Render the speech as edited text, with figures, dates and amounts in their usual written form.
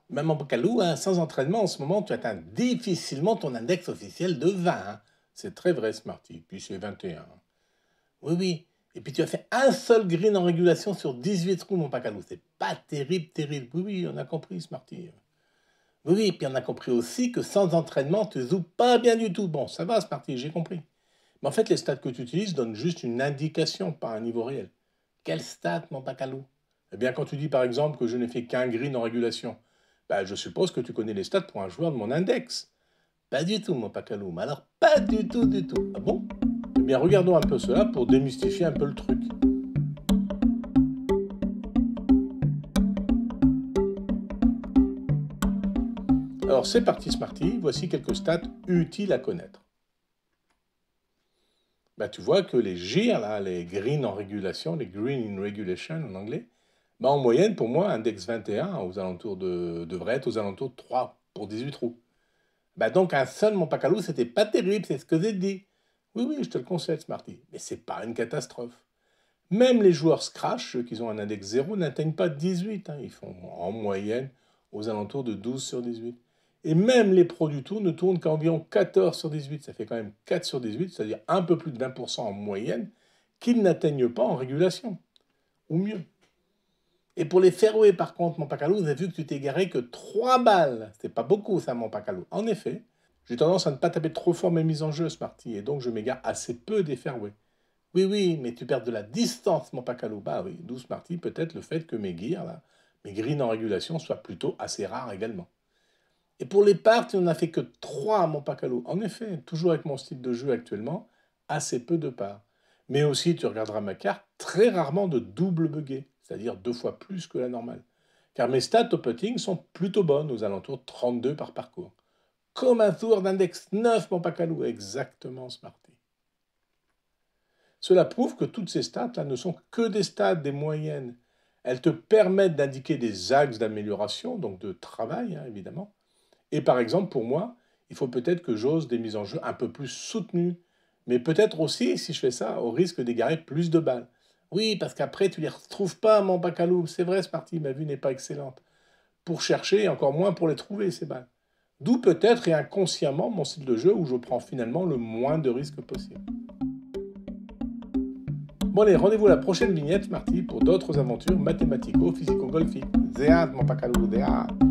Même en Bacalou, hein, sans entraînement, en ce moment, tu atteins difficilement ton index officiel de 20. Hein. C'est très vrai, Smarty. Puis c'est 21. Hein. Oui, oui. Et puis tu as fait un seul green en régulation sur 18 trous, mon Bacalou. C'est pas terrible, terrible. Oui, oui, on a compris, Smarty. Oui, oui. Et puis on a compris aussi que sans entraînement, tu joues pas bien du tout. Bon, ça va, Smarty, j'ai compris. Mais en fait, les stats que tu utilises donnent juste une indication, pas un niveau réel. Quel stat, mon Bacalou? Eh bien, quand tu dis par exemple que je n'ai fait qu'un green en régulation, bah, je suppose que tu connais les stats pour un joueur de mon index. Pas du tout, mon Pacaloum. Alors, pas du tout, du tout. Ah bon? Eh bien, regardons un peu cela pour démystifier un peu le truc. Alors, c'est parti, Smarty. Voici quelques stats utiles à connaître. Bah, tu vois que les GIR, là, les green en régulation, les green in regulation en anglais, bah, en moyenne, pour moi, index 21 devrait être aux alentours de 3 pour 18 trous. Bah donc un seul mon Pacalou, c'était pas terrible, c'est ce que j'ai dit. Oui, oui, je te le concède, Smarty. Mais c'est pas une catastrophe. Même les joueurs Scratch, ceux qui ont un index 0, n'atteignent pas 18. Hein. Ils font en moyenne aux alentours de 12 sur 18. Et même les pros du tour ne tournent qu'à environ 14 sur 18. Ça fait quand même 4 sur 18, c'est-à-dire un peu plus de 20% en moyenne, qu'ils n'atteignent pas en régulation. Ou mieux. Et pour les fairways, par contre, mon Pacalou, vous avez vu que tu t'es garé que 3 balles. C'est pas beaucoup, ça, mon Pacalou. En effet, j'ai tendance à ne pas taper trop fort mes mises en jeu, Smarty, et donc je m'égare assez peu des fairways. Oui, oui, mais tu perds de la distance, mon Pacalou. Bah oui, d'où Smarty, peut-être le fait que mes gears, là, mes greens en régulation, soient plutôt assez rares également. Et pour les parts, tu n'en as fait que 3, mon Pacalou. En effet, toujours avec mon style de jeu actuellement, assez peu de parts. Mais aussi, tu regarderas ma carte, très rarement de double buggé, c'est-à-dire 2 fois plus que la normale. Car mes stats au putting sont plutôt bonnes, aux alentours de 32 par parcours. Comme un tour d'index 9, mon Pacalou, exactement, Smarty. Cela prouve que toutes ces stats-là ne sont que des stats, des moyennes. Elles te permettent d'indiquer des axes d'amélioration, donc de travail, hein, évidemment. Et par exemple, pour moi, il faut peut-être que j'ose des mises en jeu un peu plus soutenues. Mais peut-être aussi, si je fais ça, au risque d'égarer plus de balles. Oui, parce qu'après, tu les retrouves pas, mon Bacalou. C'est vrai, ce parti, ma vue n'est pas excellente. Pour chercher, et encore moins pour les trouver, ces balles. D'où peut-être et inconsciemment mon style de jeu où je prends finalement le moins de risques possible. Bon allez, rendez-vous à la prochaine vignette, Marty, pour d'autres aventures mathématico-physico-golfiques. Zéad, mon Pacalou, zéad.